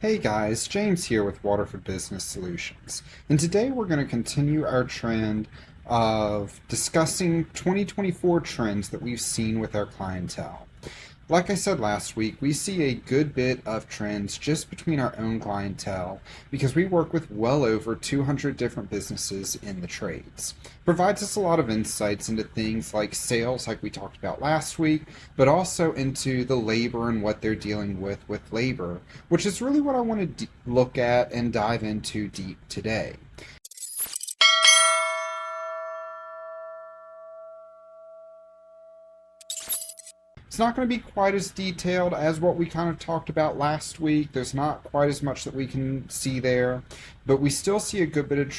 Hey guys, James here with Waterford Business Solutions. And today we're going to continue our trend of discussing 2024 trends that we've seen with our clientele. Like I said last week, we see a good bit of trends just between our own clientele because we work with well over 200 different businesses in the trades. Provides us a lot of insights into things like sales, like we talked about last week, but also into the labor and what they're dealing with labor, which is really what I want to look at and dive into deep today. It's not going to be quite as detailed as what we kind of talked about last week. There's not quite as much that we can see there, but we still see a good bit of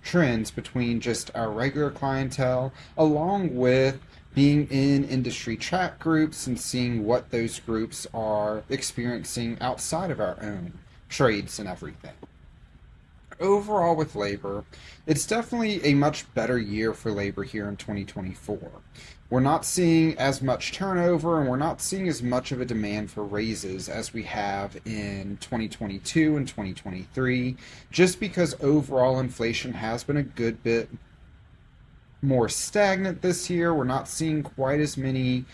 trends between just our regular clientele, along with being in industry chat groups and seeing what those groups are experiencing outside of our own trades and everything. Overall, with labor, it's definitely a much better year for labor here in 2024. We're not seeing as much turnover and we're not seeing as much of a demand for raises as we have in 2022 and 2023, just because overall inflation has been a good bit more stagnant this year. We're not seeing quite as many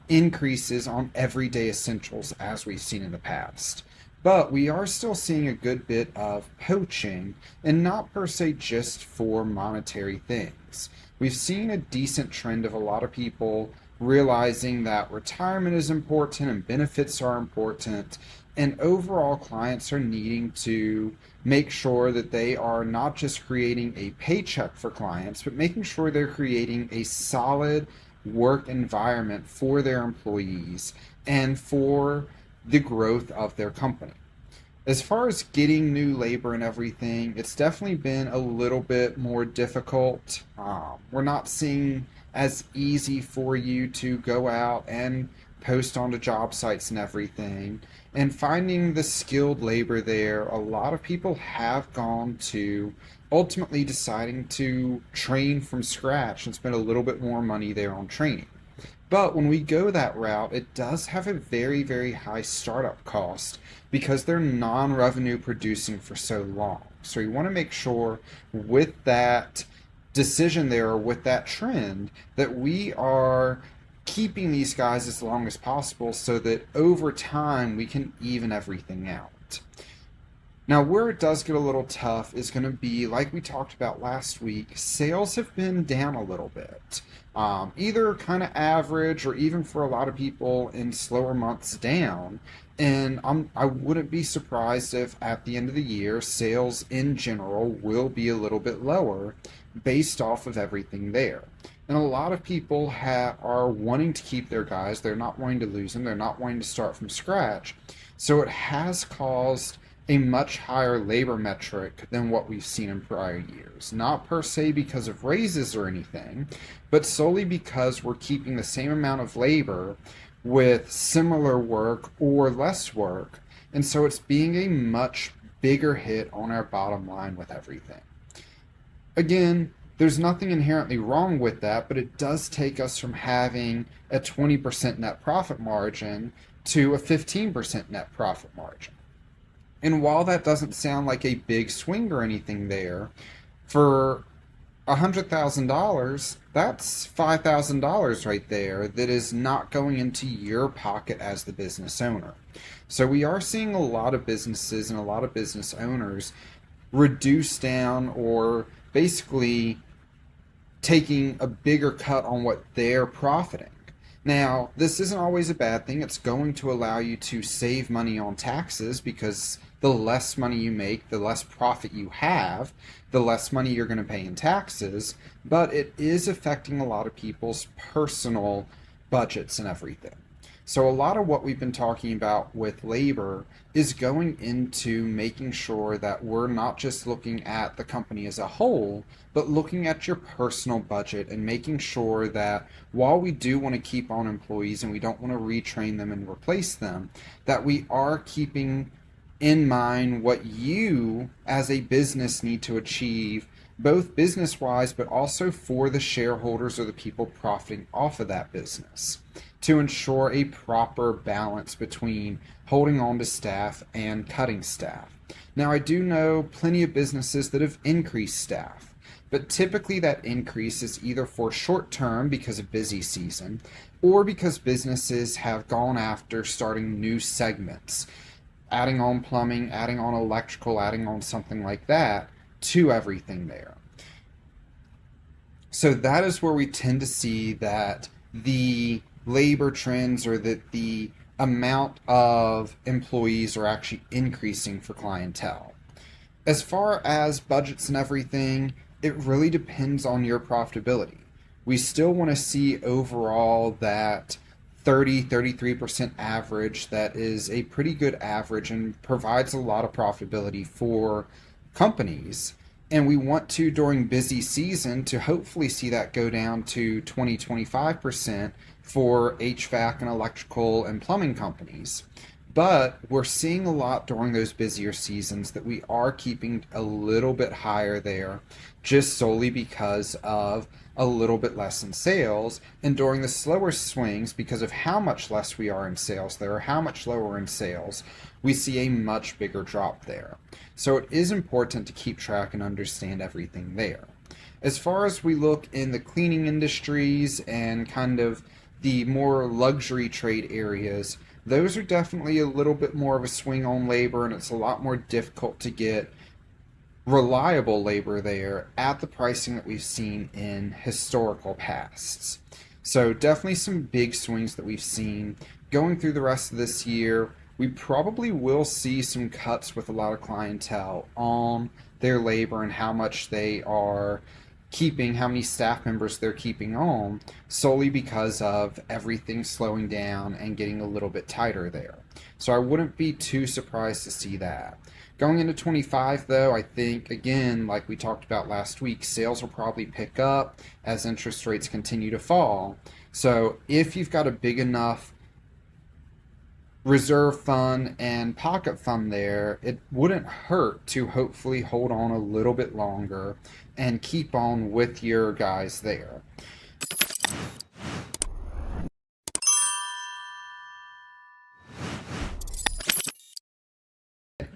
increases on everyday essentials as we've seen in the past. But we are still seeing a good bit of poaching, and not per se just for monetary things. We've seen a decent trend of a lot of people realizing that retirement is important and benefits are important, and overall clients are needing to make sure that they are not just creating a paycheck for clients, but making sure they're creating a solid work environment for their employees and for the growth of their company. As far as getting new labor and everything, it's definitely been a little bit more difficult. We're not seeing as easy for you to go out and post onto job sites and everything. And finding the skilled labor there, a lot of people have gone to ultimately deciding to train from scratch and spend a little bit more money there on training. But when we go that route, it does have a very, very high startup cost because they're non-revenue producing for so long. So you want to make sure with that decision there, or with that trend, that we are keeping these guys as long as possible so that over time we can even everything out. Now, where it does get a little tough is going to be, like we talked about last week, sales have been down a little bit. Either kind of average or even for a lot of people in slower months down. And I wouldn't be surprised if at the end of the year, sales in general will be a little bit lower based off of everything there. And a lot of people are wanting to keep their guys. They're not wanting to lose them. They're not wanting to start from scratch. So it has caused a much higher labor metric than what we've seen in prior years. Not per se because of raises or anything, but solely because we're keeping the same amount of labor with similar work or less work. And so it's being a much bigger hit on our bottom line with everything. Again, there's nothing inherently wrong with that, but it does take us from having a 20% net profit margin to a 15% net profit margin. And while that doesn't sound like a big swing or anything there, for $100,000, that's $5,000 right there that is not going into your pocket as the business owner. So we are seeing a lot of businesses and a lot of business owners reduce down or basically taking a bigger cut on what they're profiting. Now, this isn't always a bad thing. It's going to allow you to save money on taxes because the less money you make, the less profit you have, the less money you're going to pay in taxes, but it is affecting a lot of people's personal budgets and everything. So a lot of what we've been talking about with labor is going into making sure that we're not just looking at the company as a whole, but looking at your personal budget and making sure that while we do want to keep on employees and we don't want to retrain them and replace them, that we are keeping in mind what you as a business need to achieve both business-wise, but also for the shareholders or the people profiting off of that business, to ensure a proper balance between holding on to staff and cutting staff. Now, I do know plenty of businesses that have increased staff, but typically that increase is either for short term because of busy season, or because businesses have gone after starting new segments, adding on plumbing, adding on electrical, adding on something like that to everything there. So that is where we tend to see that the labor trends, or that the amount of employees are actually increasing for clientele. As far as budgets and everything, it really depends on your profitability. We still want to see overall that 33% average. That is a pretty good average and provides a lot of profitability for companies. And we want to, during busy season, to hopefully see that go down to 20-25% for HVAC and electrical and plumbing companies. But we're seeing a lot during those busier seasons that we are keeping a little bit higher there, just solely because of a little bit less in sales. And during the slower swings, because of how much less we are in sales there, or how much lower in sales, we see a much bigger drop there. So it is important to keep track and understand everything there. As far as we look in the cleaning industries and kind of the more luxury trade areas, those are definitely a little bit more of a swing on labor, and it's a lot more difficult to get reliable labor there at the pricing that we've seen in historical pasts. So definitely some big swings that we've seen. Going through the rest of this year, we probably will see some cuts with a lot of clientele on their labor and how much they are keeping, how many staff members they're keeping on, solely because of everything slowing down and getting a little bit tighter there. So I wouldn't be too surprised to see that. Going into 25, though, I think, again, like we talked about last week, sales will probably pick up as interest rates continue to fall. So if you've got a big enough reserve fund and pocket fund there, it wouldn't hurt to hopefully hold on a little bit longer and keep on with your guys there.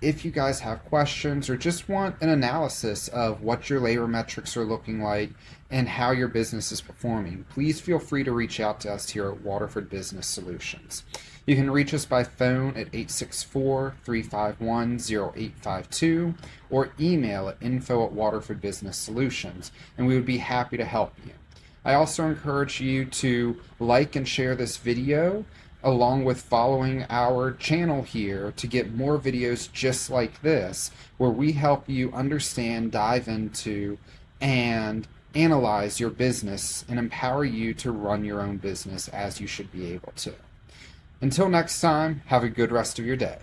If you guys have questions or just want an analysis of what your labor metrics are looking like and how your business is performing, please feel free to reach out to us here at Waterford Business Solutions. You can reach us by phone at 864-351-0852 or email at info@waterfordbusinesssolutions, and we would be happy to help you. I also encourage you to like and share this video, along with following our channel here to get more videos just like this, where we help you understand, dive into, and analyze your business and empower you to run your own business as you should be able to. Until next time, have a good rest of your day.